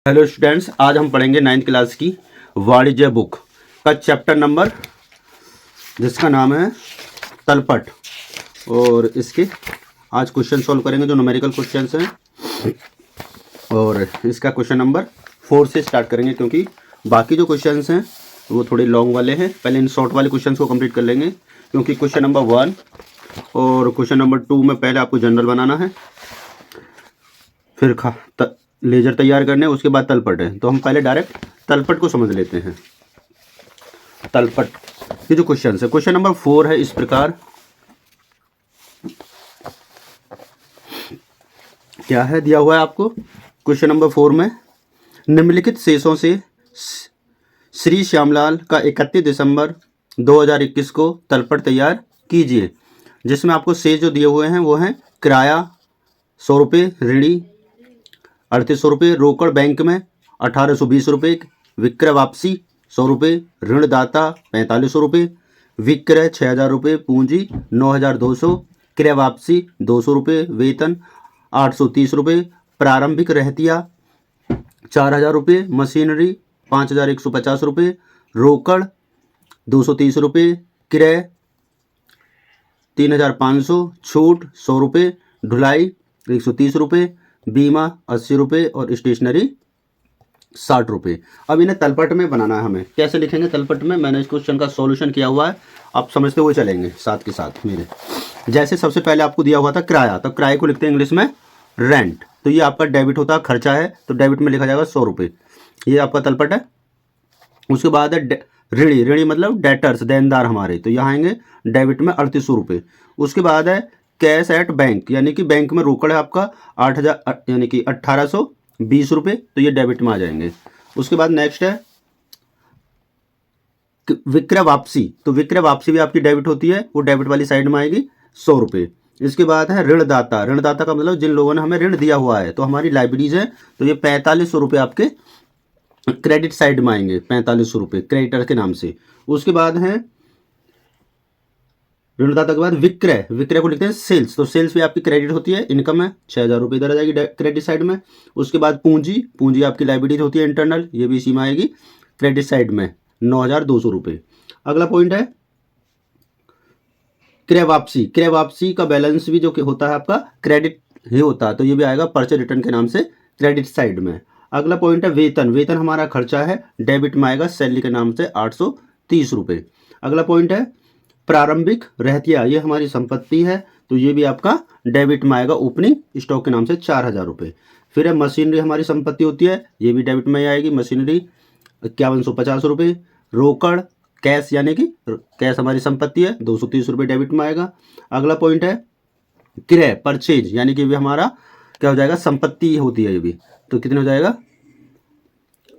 Hello students, आज हम पढ़ेंगे 9th क्लास की वाणिज्य बुक का चैप्टर नंबर जिसका नाम है तलपट। और इसके आज क्वेश्चन सॉल्व करेंगे जो न्यूमेरिकल क्वेश्चंस हैं। और इसका क्वेश्चन नंबर 4 से स्टार्ट करेंगे क्योंकि बाकी जो क्वेश्चंस हैं वो थोड़े लॉन्ग वाले हैं। पहले इन शॉर्ट वाले क्वेश्चंस को कंप्लीट कर लेंगे क्योंकि क्वेश्चन नंबर 1 और क्वेश्चन नंबर 2 में पहले आपको जनरल बनाना है, फिर लेजर तैयार करने, उसके बाद तलपट है। तो हम पहले डायरेक्ट तलपट को समझ लेते हैं। तलपट के जो क्वेश्चन है, क्वेश्चन नंबर 4 है इस प्रकार। क्या है दिया हुआ है आपको क्वेश्चन नंबर 4 में, निम्नलिखित शेषों से श्री श्यामलाल का 31 दिसंबर 2021 को तलपट तैयार कीजिए। जिसमें आपको शेष जो दिए हुए हैं वो हैं किराया 100 रुपये, ऋणी 3800 रुपये, रोकड़ बैंक में 1820 रुपये, विक्रय वापसी 100 रुपये, ऋणदाता 4500 रुपये, विक्रय 6000 रुपये, पूंजी 9200, क्रय वापसी 200 रुपये, वेतन 830 रुपये, प्रारंभिक रहतिया 4000 रुपये, मशीनरी 5150 रुपये, रोकड़ 230 रुपये, क्रय 3500, छूट 100 रुपये, ढुलाई 130 रुपये, बीमा 80 रुपये और स्टेशनरी 60 रुपये। अब इन्हें तलपट में बनाना है। हमें कैसे लिखेंगे तलपट में, मैंने इस क्वेश्चन का सॉल्यूशन किया हुआ है, आप समझते हुए चलेंगे साथ के साथ मेरे। जैसे सबसे पहले आपको दिया हुआ था किराया, तो किराए को लिखते हैं इंग्लिश में रेंट। तो ये आपका डेबिट होता है, खर्चा है, तो डेबिट में लिखा जाएगा 100 रुपये। ये आपका तलपट है। उसके बाद है ऋणी, ऋणी मतलब डेटर्स, देनदार हमारे, तो यहाँ आएंगे डेबिट में 3800 रुपये। उसके बाद है कैश एट बैंक, यानी कि बैंक में रोकड़ है आपका 8000 यानी कि 1820 रुपये, तो ये डेबिट में आ जाएंगे। उसके बाद नेक्स्ट है विक्रय वापसी, तो विक्रय वापसी भी आपकी डेबिट होती है, वो डेबिट वाली साइड में आएगी 100 रुपये। इसके बाद है ऋणदाता, ऋणदाता का मतलब जिन लोगों ने हमें ऋण दिया हुआ है, तो हमारी लाइबिलिटीज है, तो ये 4500 रुपये आपके क्रेडिट साइड में आएंगे, 4500 रुपये क्रेडिटर के नाम से। उसके बाद है ऋणदाता के बाद विक्रय, विक्रय को लिखते हैं सेल्स, तो सेल्स भी आपकी क्रेडिट होती है, इनकम है 6000 रुपये इधर आ जाएगी क्रेडिट साइड में। उसके बाद पूंजी, पूंजी आपकी लाइबिलिटी होती है इंटरनल, ये भी इसी में आएगी क्रेडिट साइड में 9200 रुपये। अगला पॉइंट है क्रय वापसी, क्रय वापसी का बैलेंस भी जो कि होता है आपका क्रेडिट ही होता है, तो ये भी आएगा परचेज रिटर्न के नाम से क्रेडिट साइड में। अगला पॉइंट है वेतन, वेतन हमारा खर्चा है, डेबिट में आएगा सैलरी के नाम से 830 रुपये। अगला पॉइंट है प्रारंभिक रहतिया, ये हमारी संपत्ति है, तो ये भी आपका डेबिट में आएगा ओपनिंग स्टॉक के नाम से 4000 रुपये। फिर है मशीनरी हमारी संपत्ति होती है, ये भी डेबिट में आएगी, मशीनरी 5150 रुपये। रोकड़ कैश यानी कि कैश हमारी संपत्ति है, 230 रुपये डेबिट में आएगा। अगला पॉइंट है क्रय परचेज, यानी कि भी हमारा क्या हो जाएगा, संपत्ति होती है ये भी, तो कितने हो जाएगा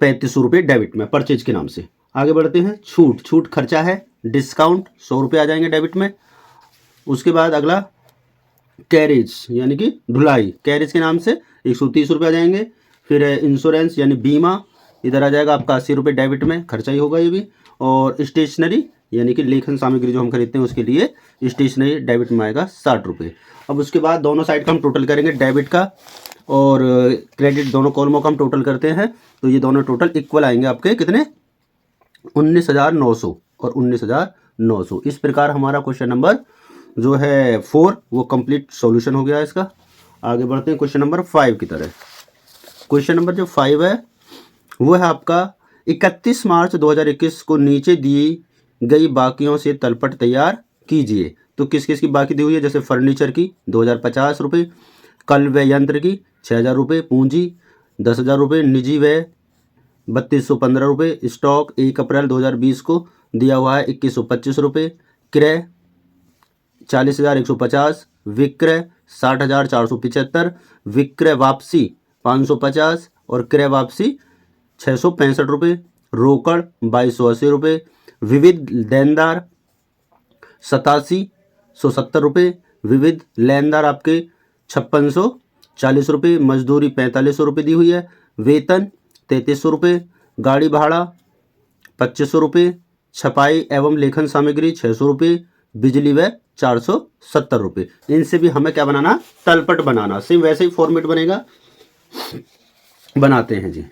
3500 रुपये डेबिट में परचेज के नाम से। आगे बढ़ते हैं छूट, छूट खर्चा है, डिस्काउंट 100 रुपये आ जाएंगे डेबिट में। उसके बाद अगला कैरेज यानी कि ढुलाई, कैरेज के नाम से 130 रुपये आ जाएंगे। फिर है इंश्योरेंस यानी बीमा, इधर आ जाएगा आपका 80 रुपये डेबिट में, खर्चा ही होगा ये भी। और स्टेशनरी यानी कि लेखन सामग्री जो हम खरीदते हैं उसके लिए स्टेशनरी डेबिट में आएगा 60 रुपये। अब उसके बाद दोनों साइड का हम टोटल करेंगे, डेबिट का और क्रेडिट दोनों कॉलमों का हम टोटल करते हैं, तो ये दोनों टोटल इक्वल आएंगे आपके कितने 19900 और 19900। इस प्रकार हमारा क्वेश्चन नंबर जो है 4 वो कंप्लीट सॉल्यूशन हो गया इसका। आगे बढ़ते हैं क्वेश्चन नंबर 5 की तरह। क्वेश्चन नंबर जो 5 है वो है आपका 31 मार्च 2021 को नीचे दी गई बाकियों से तलपट तैयार कीजिए। तो किस किस की बाकी दी हुई है, जैसे फर्नीचर की 2050 रुपये, कल व्यय यंत्र की 6000 रुपये, पूंजी 10,000 रुपये, निजी व्यय 3215 रुपये, स्टॉक 1 अप्रैल 2020 को दिया हुआ है 2125 रुपये, क्रय 40,150, विक्रय 60,475, विक्रय वापसी 550 और क्रय वापसी 665 रुपये, रोकड़ 2280 रुपये, विविध लेनदार 8770 रुपये, विविध लेनदार आपके 5640 रुपये, मजदूरी 4500 रुपये दी हुई है, वेतन 3300 रुपये, गाड़ी भाड़ा 2500 रुपये, छपाई एवं लेखन सामग्री 600 रुपये, बिजली व्यय 470 रुपये। इनसे भी हमें क्या बनाना, तलपट बनाना। सेम वैसे ही फॉर्मेट बनेगा, बनाते हैं जी।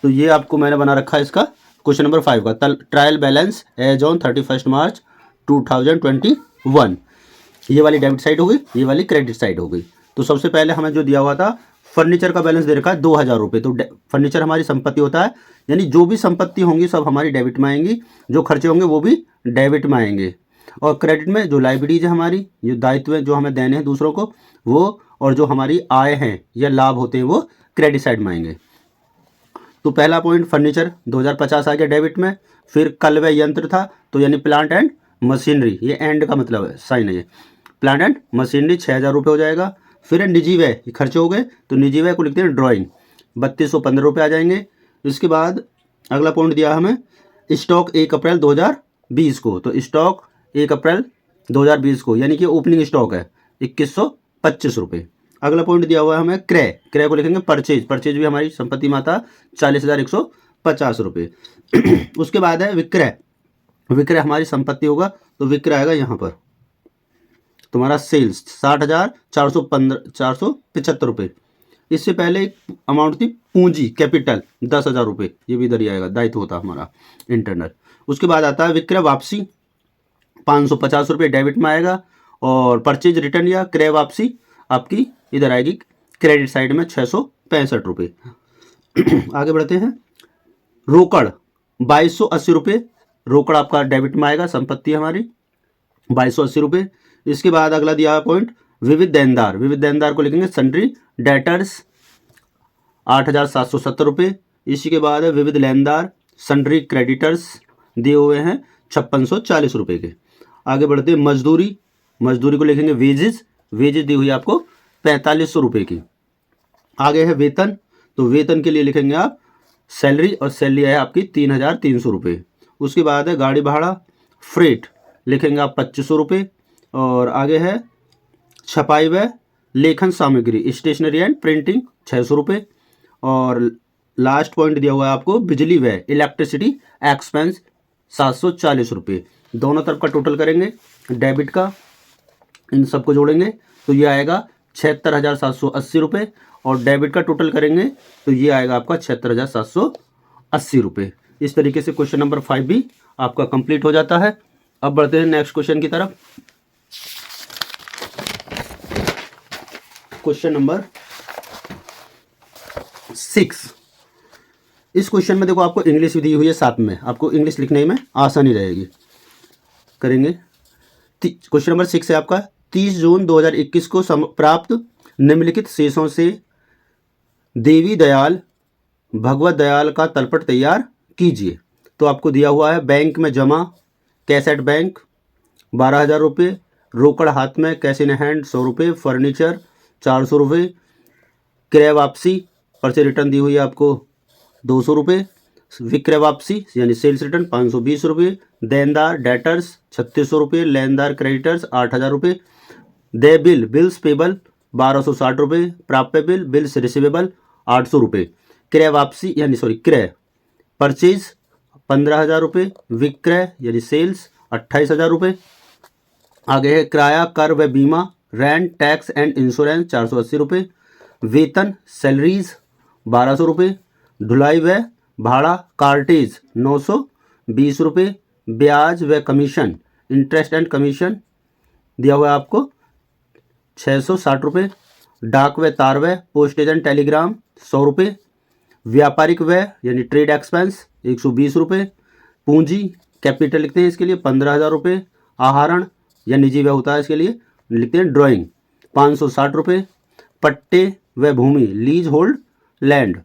तो ये आपको मैंने बना रखा है इसका क्वेश्चन नंबर 5 का ट्रायल बैलेंस एज ऑन 31 मार्च 2021। ये वाली डेबिट साइड हो गई, ये वाली क्रेडिट साइड हो गई। तो सबसे पहले हमें जो दिया हुआ था फर्नीचर का बैलेंस दे रखा है 2000 रुपये। तो फर्नीचर हमारी संपत्ति होता है, यानी जो भी संपत्ति होंगी सब हमारी डेबिट में आएंगी, जो खर्चे होंगे वो भी डेबिट में आएंगे। और क्रेडिट में जो लाइबिलिटीज है हमारी, जो दायित्व है जो हमें देने हैं दूसरों को वो, और जो हमारी आय हैं या लाभ होते हैं वो क्रेडिट साइड में आएंगे। तो पहला पॉइंट फर्नीचर 2050 आ गया डेबिट में। फिर कल व यंत्र था, तो यानी प्लांट एंड मशीनरी, ये एंड का मतलब है, साइन है ये, प्लांट एंड मशीनरी 6000 रुपये हो जाएगा। फिर निजी व्यय खर्चे हो गए, तो निजी व्यय को लिखते हैं ड्राइंग, 3215 रुपये आ जाएंगे। इसके बाद अगला पॉइंट दिया हमें स्टॉक 1 अप्रैल 2020 को, तो स्टॉक 1 अप्रैल 2020 को, यानी कि ओपनिंग स्टॉक है 2125 रुपये। अगला पॉइंट दिया हुआ है हमें क्रय, क्रय को लिखेंगे परचेज, परचेज भी हमारी संपत्ति में आता 40,150 रुपये। उसके बाद है विक्रय, विक्रय हमारी संपत्ति होगा, तो विक्रय आएगा यहाँ पर तुम्हारा सेल्स 60,475 रुपये। इससे पहले एक अमाउंट थी पूंजी कैपिटल 10,000 रुपये, ये भी इधर ही आएगा, दायित्व होता हमारा इंटरनल। उसके बाद आता है विक्रय वापसी 550 रुपये डेबिट में आएगा, और परचेज रिटर्न या क्रय वापसी आपकी इधर आएगी क्रेडिट साइड में 665 रुपये। आगे बढ़ते हैं, रोकड़ 2280 रुपये, रोकड़ आपका डेबिट में आएगा, संपत्ति हमारी 2280 रुपये। इसके बाद अगला दिया पॉइंट विविध देनदार, विविध देनदार को लिखेंगे सन्ड्री डेटर्स 8770 रुपये। इसी के बाद है विविध लेनदार सन्ड्री क्रेडिटर्स दिए हुए हैं 5640 रुपये के। आगे बढ़ते हैं मजदूरी, मजदूरी को लिखेंगे वेजेस, वेजेस दी हुई आपको 4500 रुपये की। आगे है वेतन, तो वेतन के लिए लिखेंगे आप सैलरी, और सैलरी है आपकी 3300 रुपये। उसके बाद है गाड़ी भाड़ा फ्रेट, लिखेंगे आप 2500 रुपये। और आगे है छपाई व लेखन सामग्री स्टेशनरी एंड प्रिंटिंग 600 रुपये। और लास्ट पॉइंट दिया हुआ है आपको बिजली व्यय इलेक्ट्रिसिटी एक्सपेंस 740 रुपये। दोनों तरफ का टोटल करेंगे डेबिट का, इन सबको जोड़ेंगे तो ये आएगा 76,780 रुपये, और डेबिट का टोटल करेंगे तो ये आएगा आपका 76,780 रुपये। इस तरीके से क्वेश्चन नंबर 5 भी आपका कंप्लीट हो जाता है। अब बढ़ते हैं नेक्स्ट क्वेश्चन की तरफ। Question number 6। इस क्वेश्चन में देखो आपको इंग्लिश भी दी हुई है साथ में, आपको इंग्लिश लिखने में आसानी रहेगी। करेंगे क्वेश्चन नंबर 6 है आपका 30 जून 2021 को प्राप्त निम्नलिखित शेषों से देवी दयाल भगवत दयाल का तलपट तैयार कीजिए। तो आपको दिया हुआ है बैंक में जमा कैश एट बैंक 12,000 रुपये, रोकड़ हाथ में कैश इन हैंड 100 रुपये, फर्नीचर 400 रुपये, क्रय वापसी पर्चे रिटर्न दी हुई है आपको 200 रुपये, विक्रय वापसी यानी सेल्स रिटर्न 520 रुपये, देनदार डेटर्स 3600 रुपये, लेनदार क्रेडिटर्स 8,000 रुपये, दे बिल बिल्स पेबल 1260 रुपये, प्राप्य बिल बिल्स रिसीवेबल 800 रुपये, क्रय वापसी यानी क्रय परचेज 15,000 रुपये, विक्रय यानी सेल्स 28,000 रुपये। आगे है किराया कर व बीमा रेंट टैक्स एंड इंश्योरेंस 480 रुपये, वेतन सैलरीज 1200 रुपये, ढुलाई व भाड़ा कार्टेज 920 रुपये, ब्याज व कमीशन इंटरेस्ट एंड कमीशन दिया हुआ है आपको 660 रुपये, डाक व तार व पोस्टेज एंड टेलीग्राम 100 रुपये, व्यापारिक व्यय यानी ट्रेड एक्सपेंस 120 रुपये, पूंजी कैपिटल लिखते हैं इसके लिए 15,000 रुपये, आहरण या निजी व्यय होता है इसके लिए लिखते हैं ड्राइंग 560 रुपये, पट्टे व भूमि लीज होल्ड लैंड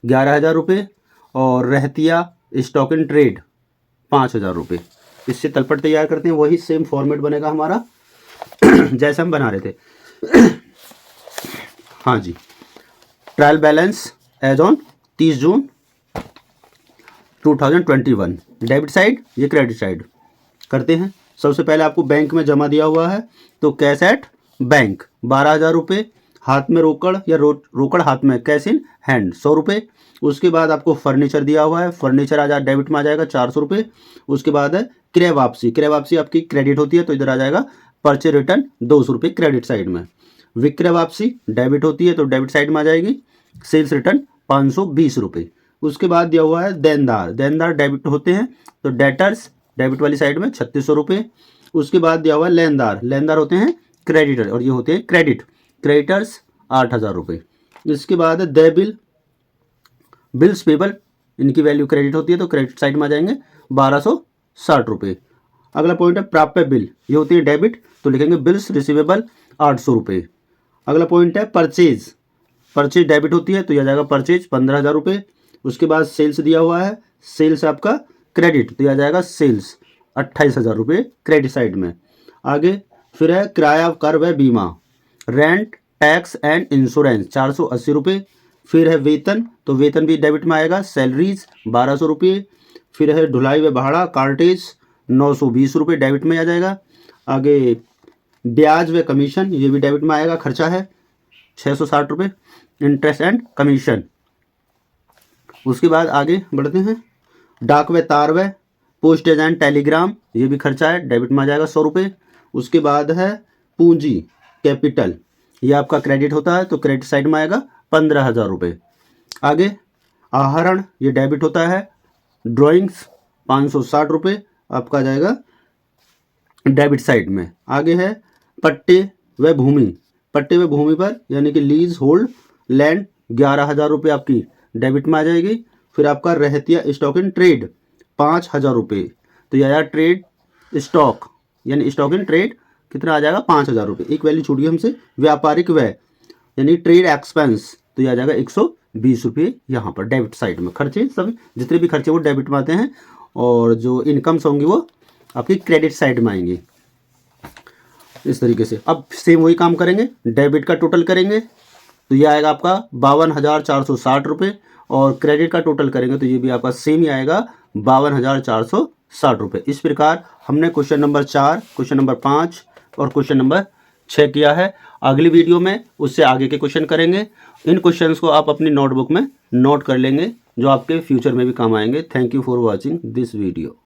11,000 रुपये, और रहतिया स्टॉक इन ट्रेड 5,000 रुपये। इससे तलपट तैयार करते हैं, वही सेम फॉर्मेट बनेगा हमारा जैसे हम बना रहे थे। हाँ जी, trial balance as on 30 June 2021, debit side ये क्रेडिट साइड करते हैं। सबसे पहले आपको बैंक में जमा दिया हुआ है, तो कैश एट बैंक 12,000 रुपये, हाथ में रोकड़ या रोकड़ हाथ में कैश इन हैंड 100 रुपये। उसके बाद आपको फर्नीचर दिया हुआ है, फर्नीचर आ डेबिट में आ जाएगा 400 रुपये। उसके बाद है क्रय वापसी, क्रय वापसी आपकी क्रेडिट होती है तो इधर आ जाएगा परचेज रिटर्न 200 रुपये क्रेडिट साइड में। विक्रय वापसी डेबिट होती है तो डेबिट साइड में आ जाएगी सेल्स रिटर्न 520 रुपये। उसके बाद दिया हुआ है देनदार, देनदार डेबिट होते हैं तो डेटर्स डेबिट वाली साइड में 3600 रुपये। उसके बाद दिया हुआ है लेनदार, लेनदार होते हैं क्रेडिटर और ये होते हैं क्रेडिट, क्रेडिटर्स 8000 रुपये। इसके बाद है दे बिल, बिल्स पेबल, इनकी वैल्यू क्रेडिट होती है तो क्रेडिट साइड में आ जाएंगे 1260 रुपये। अगला पॉइंट है प्राप्य बिल, ये होती है डेबिट तो लिखेंगे बिल्स रिसीवेबल 800 रुपये। अगला पॉइंट है परचेज, परचेज डेबिट होती है तो यह आ जाएगा परचेज 15,000 रुपये। उसके बाद सेल्स दिया हुआ है, सेल्स आपका क्रेडिट तो यह आ जाएगा सेल्स 28,000 रुपये क्रेडिट साइड में। आगे फिर है किराया कर व बीमा, रेंट टैक्स एंड इंश्योरेंस 480 रुपये। फिर है वेतन तो वेतन भी डेबिट में आएगा, सैलरीज 1200 रुपये। फिर है ढुलाई व भाड़ा कार्टेज 920 रुपये डेबिट में आ जाएगा। आगे ब्याज व कमीशन ये भी डेबिट में आएगा, खर्चा है 660 रुपये, इंटरेस्ट एंड कमीशन। उसके बाद आगे बढ़ते हैं, डाक व तार व पोस्टेज एंड टेलीग्राम ये भी खर्चा है, डेबिट में आ जाएगा 100 रुपये। उसके बाद है पूंजी कैपिटल, ये आपका क्रेडिट होता है तो क्रेडिट साइड में आएगा 15,000 रुपये। आगे आहरण ये डेबिट होता है, ड्राइंग्स 560 रुपये आपका आ जाएगा डेबिट साइड में। आगे है पट्टे व भूमि, पट्टे व भूमि पर यानी कि लीज होल्ड लैंड 11,000 रुपये आपकी डेबिट में आ जाएगी। फिर आपका रहतिया स्टॉक इन ट्रेड 5,000 रुपये तो यह ट्रेड स्टॉक यानी स्टॉक इन ट्रेड कितना आ जाएगा 5,000 रुपये। एक वैल्यू छूट गई हमसे, व्यापारिक व्यय यानी ट्रेड एक्सपेंस तो यह आ जाएगा 120 रुपये। यहाँ पर डेबिट साइड में खर्चे सब जितने भी खर्चे वो डेबिट में आते हैं और जो इनकम्स होंगी वो आपकी क्रेडिट साइड में आएंगी। इस तरीके से अब सेम वही काम करेंगे, डेबिट का टोटल करेंगे तो ये आएगा आपका 52,460 रुपये और क्रेडिट का टोटल करेंगे तो ये भी आपका सेम ही आएगा 52,460 रुपये। इस प्रकार हमने क्वेश्चन नंबर 4, क्वेश्चन नंबर 5 और क्वेश्चन नंबर 6 किया है। अगली वीडियो में उससे आगे के क्वेश्चन करेंगे। इन क्वेश्चंस को आप अपनी नोटबुक में नोट कर लेंगे जो आपके फ्यूचर में भी काम आएंगे। Thank you for watching this video.